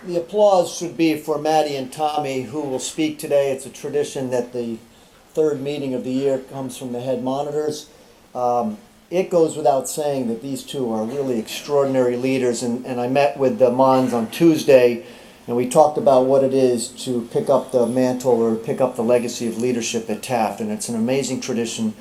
The applause should be for Maddie and Tommy, who will speak today. It's a tradition that the third meeting of the year comes from the Headmonitors. It goes without saying that these two are really extraordinary leaders, and I met with the Mons on Tuesday, and we talked about what it is to pick up the mantle or pick up the legacy of leadership at Taft, and it's an amazing tradition.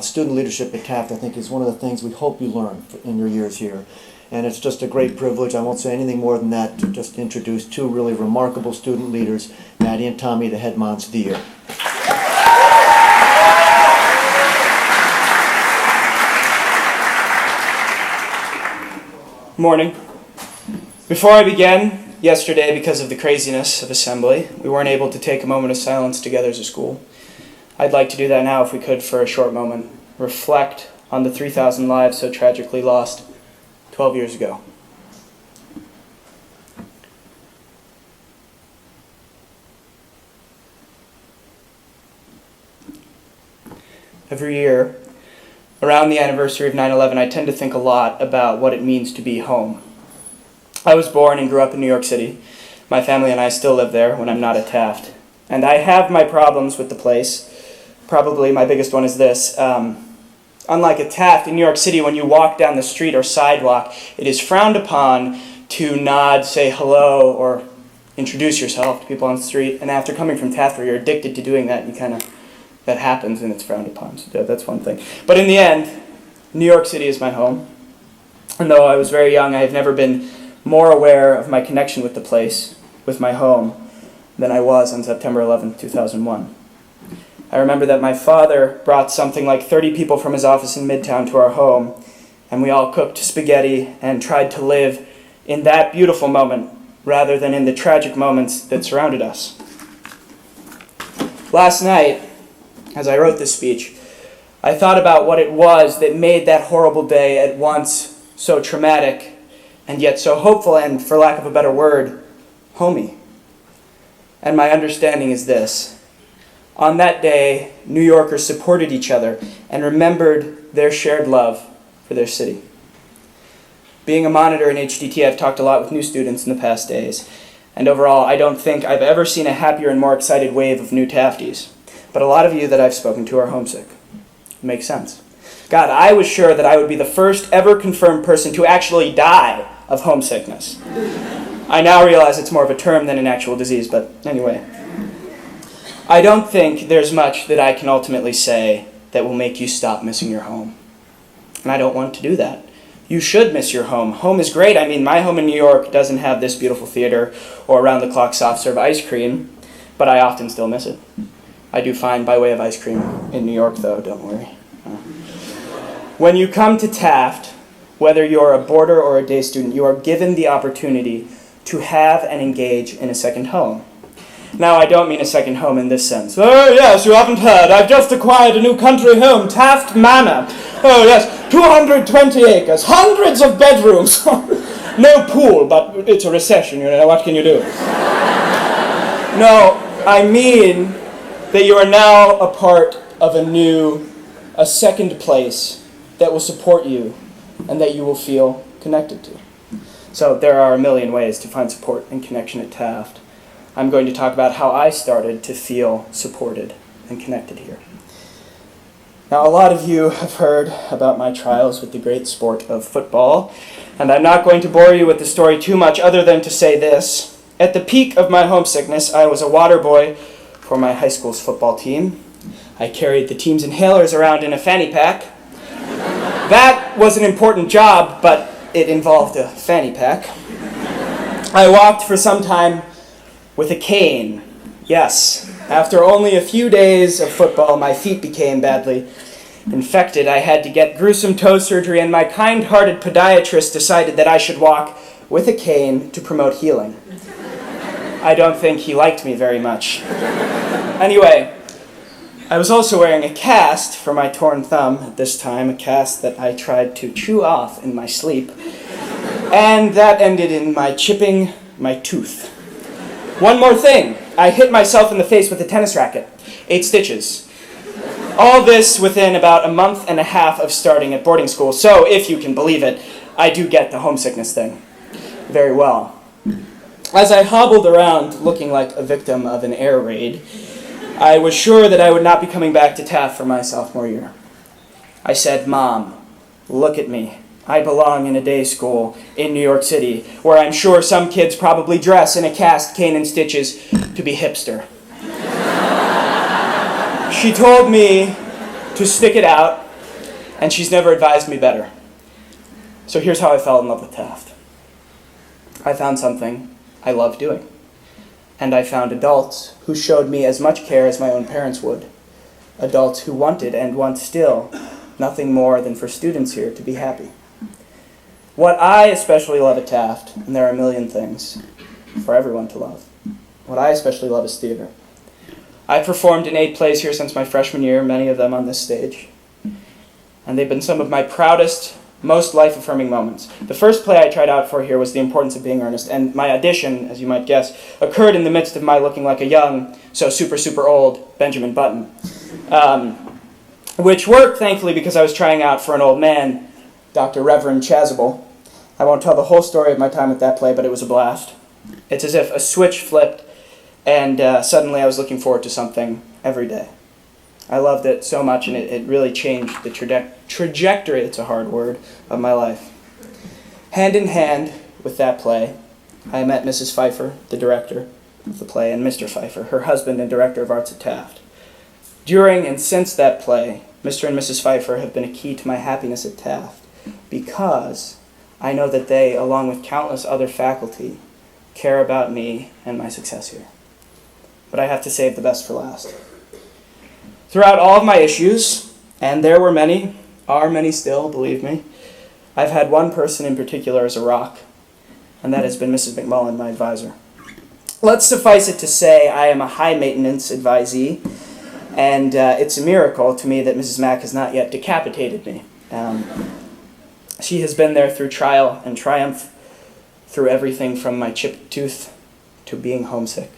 Student leadership at Taft, I think, is one of the things we hope you learn in your years here. And it's just a great privilege, I won't say anything more than that, to just introduce two really remarkable student leaders, Maddie and Tommy, the Head Mons of the Year. Morning. Before I begin, yesterday, because of the craziness of assembly, we weren't able to take a moment of silence together as a school. I'd like to do that now if we could for a short moment. Reflect on the 3,000 lives so tragically lost 12 years ago. Every year, around the anniversary of 9/11, I tend to think a lot about what it means to be home. I was born and grew up in New York City. My family and I still live there when I'm not at Taft. And I have my problems with the place. Probably my biggest one is this. Unlike at Taft, in New York City, when you walk down the street or sidewalk, it is frowned upon to nod, say hello, or introduce yourself to people on the street. And after coming from Taft, where you're addicted to doing that, that happens and it's frowned upon. So that's one thing. But in the end, New York City is my home. And though I was very young, I have never been more aware of my connection with the place, with my home, than I was on September 11th, 2001. I remember that my father brought something like 30 people from his office in Midtown to our home, and we all cooked spaghetti and tried to live in that beautiful moment rather than in the tragic moments that surrounded us. Last night, as I wrote this speech, I thought about what it was that made that horrible day at once so traumatic and yet so hopeful and, for lack of a better word, homey. And my understanding is this. On that day, New Yorkers supported each other and remembered their shared love for their city. Being a monitor in HDT, I've talked a lot with new students in the past days, and overall, I don't think I've ever seen a happier and more excited wave of new Tafties. But a lot of you that I've spoken to are homesick. It makes sense. God, I was sure that I would be the first ever confirmed person to actually die of homesickness. I now realize it's more of a term than an actual disease, but anyway. I don't think there's much that I can ultimately say that will make you stop missing your home. And I don't want to do that. You should miss your home. Home is great. I mean, my home in New York doesn't have this beautiful theater or around-the-clock soft-serve ice cream, but I often still miss it. I do fine by way of ice cream in New York, though, don't worry. When you come to Taft, whether you're a boarder or a day student, you are given the opportunity to have and engage in a second home. Now, I don't mean a second home in this sense. Oh, yes, you haven't heard. I've just acquired a new country home, Taft Manor. Oh, yes, 220 acres, hundreds of bedrooms. No pool, but it's a recession, what can you do? No, I mean that you are now a part of a second place that will support you and that you will feel connected to. So there are a million ways to find support and connection at Taft. I'm going to talk about how I started to feel supported and connected here. Now, a lot of you have heard about my trials with the great sport of football, and I'm not going to bore you with the story too much other than to say this. At the peak of my homesickness, I was a water boy for my high school's football team. I carried the team's inhalers around in a fanny pack. That was an important job, but it involved a fanny pack. I walked for some time with a cane. Yes, after only a few days of football, my feet became badly infected. I had to get gruesome toe surgery, and my kind-hearted podiatrist decided that I should walk with a cane to promote healing. I don't think he liked me very much. Anyway, I was also wearing a cast for my torn thumb at this time, a cast that I tried to chew off in my sleep, and that ended in my chipping my tooth. One more thing. I hit myself in the face with a tennis racket. 8 stitches. All this within about a month and a half of starting at boarding school. So, if you can believe it, I do get the homesickness thing very well. As I hobbled around looking like a victim of an air raid, I was sure that I would not be coming back to Taft for my sophomore year. I said, "Mom, look at me. I belong in a day school in New York City, where I'm sure some kids probably dress in a cast cane and stitches to be hipster." She told me to stick it out, and she's never advised me better. So here's how I fell in love with Taft. I found something I love doing, and I found adults who showed me as much care as my own parents would. Adults who wanted, and want still, nothing more than for students here to be happy. What I especially love at Taft, and there are a million things for everyone to love, what I especially love is theater. I've performed in 8 plays here since my freshman year, many of them on this stage. And they've been some of my proudest, most life-affirming moments. The first play I tried out for here was The Importance of Being Earnest, and my audition, as you might guess, occurred in the midst of my looking like a young, so super old Benjamin Button. Which worked, thankfully, because I was trying out for an old man, Dr. Reverend Chasuble. I won't tell the whole story of my time with that play, but it was a blast. It's as if a switch flipped, and suddenly I was looking forward to something every day. I loved it so much, and it really changed the trajectory, it's a hard word, of my life. Hand in hand with that play, I met Mrs. Pfeiffer, the director of the play, and Mr. Pfeiffer, her husband and director of arts at Taft. During and since that play, Mr. and Mrs. Pfeiffer have been a key to my happiness at Taft, because I know that they, along with countless other faculty, care about me and my success here. But I have to save the best for last. Throughout all of my issues, and there were many, are many still, believe me, I've had one person in particular as a rock, and that has been Mrs. McMullen, my advisor. Let's suffice it to say I am a high-maintenance advisee, and it's a miracle to me that Mrs. Mack has not yet decapitated me. She has been there through trial and triumph, through everything from my chipped tooth to being homesick,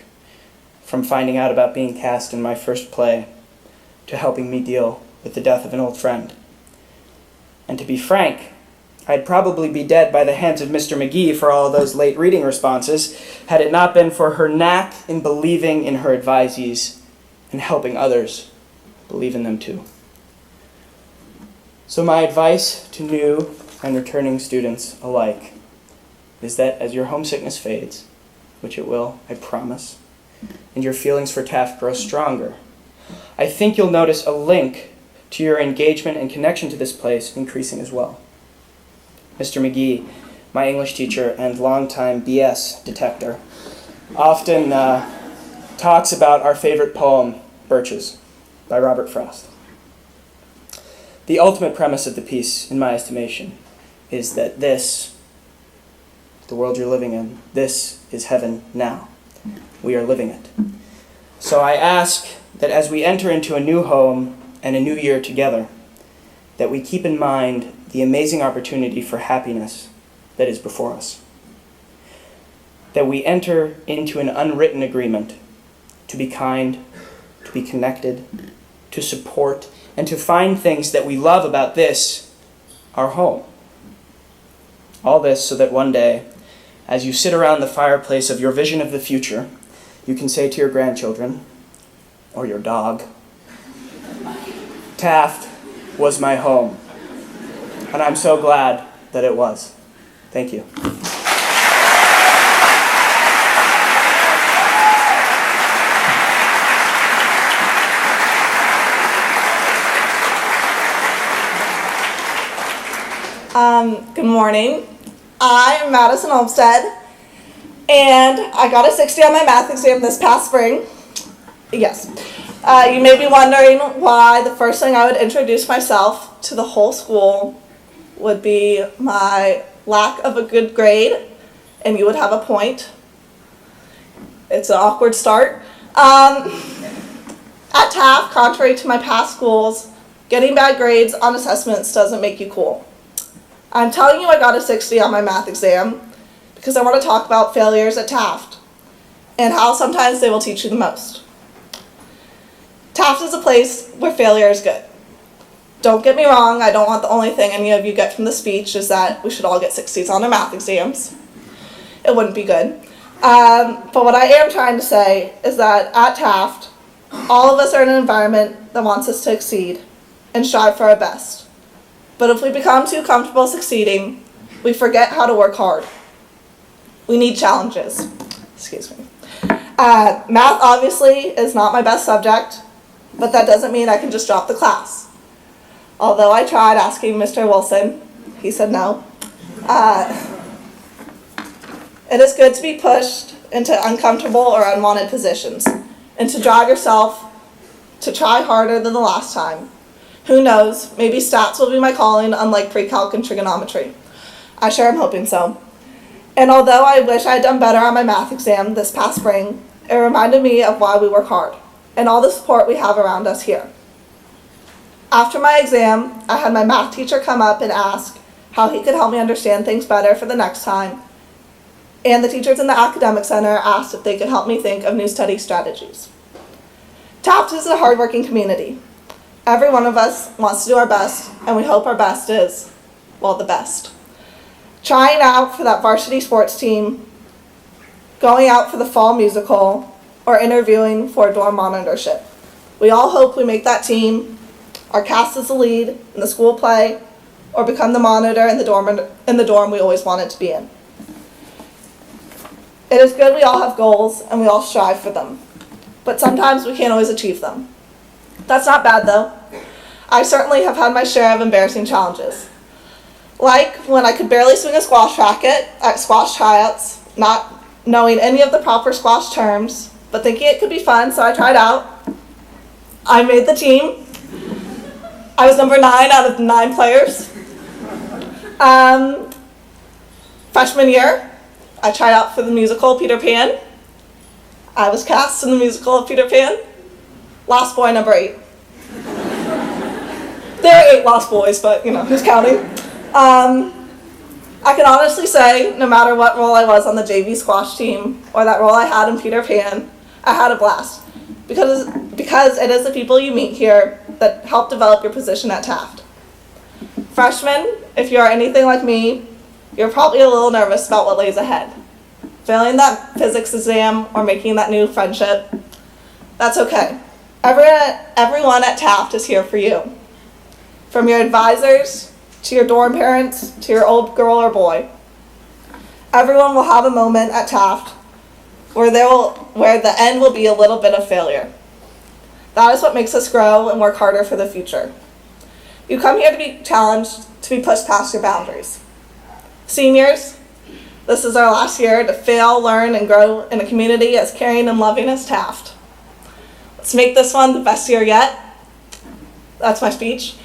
from finding out about being cast in my first play to helping me deal with the death of an old friend. And to be frank, I'd probably be dead by the hands of Mr. McGee for all of those late reading responses had it not been for her knack in believing in her advisees and helping others believe in them too. So my advice to new and returning students alike is that as your homesickness fades, which it will, I promise, and your feelings for Taft grow stronger, I think you'll notice a link to your engagement and connection to this place increasing as well. Mr. McGee, my English teacher and longtime BS detector, often talks about our favorite poem, Birches, by Robert Frost. The ultimate premise of the piece, in my estimation, is that this, the world you're living in, this is heaven now. We are living it. So I ask that as we enter into a new home and a new year together, that we keep in mind the amazing opportunity for happiness that is before us. That we enter into an unwritten agreement to be kind, to be connected, to support, and to find things that we love about this, our home. All this so that one day, as you sit around the fireplace of your vision of the future, you can say to your grandchildren, or your dog, Taft was my home. And I'm so glad that it was. Thank you. Good morning. I'm Madison Olmstead, and I got a 60 on my math exam this past spring. Yes. You may be wondering why the first thing I would introduce myself to the whole school would be my lack of a good grade, and you would have a point. It's an awkward start. At Taft, contrary to my past schools, getting bad grades on assessments doesn't make you cool. I'm telling you I got a 60 on my math exam because I want to talk about failures at Taft and how sometimes they will teach you the most. Taft is a place where failure is good. Don't get me wrong, I don't want the only thing any of you get from the speech is that we should all get 60s on our math exams. It wouldn't be good. But what I am trying to say is that at Taft, all of us are in an environment that wants us to exceed and strive for our best. But if we become too comfortable succeeding, we forget how to work hard. We need challenges. Excuse me. Math obviously is not my best subject, but that doesn't mean I can just drop the class. Although I tried asking Mr. Wilson, he said no. It is good to be pushed into uncomfortable or unwanted positions and to drive yourself to try harder than the last time. Who knows, maybe stats will be my calling, unlike pre-calc and trigonometry. I sure am hoping so. And although I wish I had done better on my math exam this past spring, it reminded me of why we work hard and all the support we have around us here. After my exam, I had my math teacher come up and ask how he could help me understand things better for the next time. And the teachers in the academic center asked if they could help me think of new study strategies. Taft is a hardworking community. Every one of us wants to do our best, and we hope our best is, well, the best. Trying out for that varsity sports team, going out for the fall musical, or interviewing for a dorm monitorship. We all hope we make that team, are cast as the lead in the school play, or become the monitor in the dorm we always wanted to be in. It is good we all have goals and we all strive for them, but sometimes we can't always achieve them. That's not bad though. I certainly have had my share of embarrassing challenges. Like when I could barely swing a squash racket at squash tryouts, not knowing any of the proper squash terms, but thinking it could be fun, so I tried out. I made the team. I was number 9 out of 9 players. Freshman year, I tried out for the musical Peter Pan. I was cast in the musical of Peter Pan. Lost boy number 8. There are 8 lost boys, but who's counting? I can honestly say, no matter what role I was on the JV squash team or that role I had in Peter Pan, I had a blast. Because it is the people you meet here that help develop your position at Taft. Freshmen, if you are anything like me, you're probably a little nervous about what lays ahead. Failing that physics exam or making that new friendship, that's okay. Everyone at Taft is here for you. From your advisors, to your dorm parents, to your old girl or boy. Everyone will have a moment at Taft where the end will be a little bit of failure. That is what makes us grow and work harder for the future. You come here to be challenged, to be pushed past your boundaries. Seniors, this is our last year to fail, learn, and grow in a community as caring and loving as Taft. Let's make this one the best year yet. That's my speech.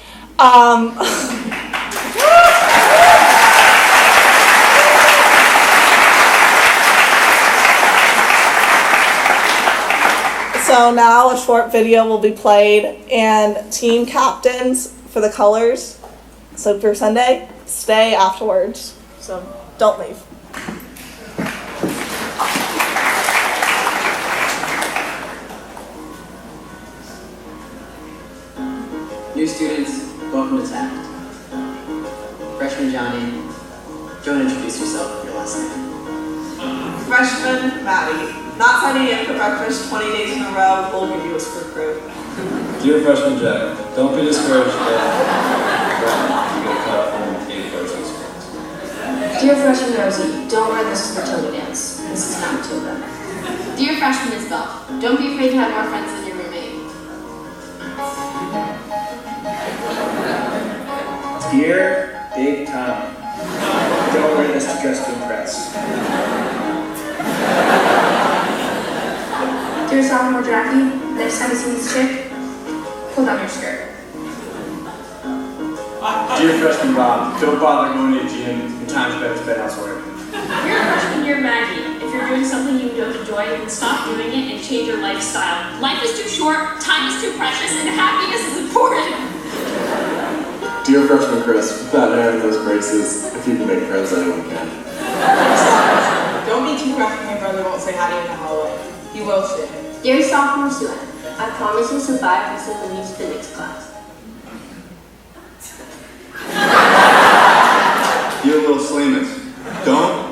So now a short video will be played, and team captains for the colors. So for Sunday, stay afterwards. So don't leave. New students, welcome to Taft. Freshman Johnny, go and introduce yourself for your last name. Freshman Maddie. Not signing in for breakfast 20 days in a row will give you a screw crew. Dear Freshman Jack, don't be discouraged if you get a cut from 8 coaches. Dear Freshman Rosie, don't wear this to the Matilda dance. This is not Matilda. Dear Freshman Isabel, don't be afraid to have more friends than your roommate. Dear Big Tom, don't wear this to dress to impress. Dear sophomore Jackie, next time you see this chick, pull down your skirt. Dear Freshman Bob, don't bother going to the gym. The time's better spent elsewhere. Dear Freshman Year Maggie, if you're doing something you don't enjoy, then stop doing it and change your lifestyle. Life is too short, time is too precious, and happiness is important. Dear Freshman Chris, without hair and those braces, if you can make friends, anyone can. Don't be too rough if my brother won't say hi to you in the hallway. He will soon. Dear sophomore Sue, I promise you'll survive this in the news physics class. Dear little Slamus, don't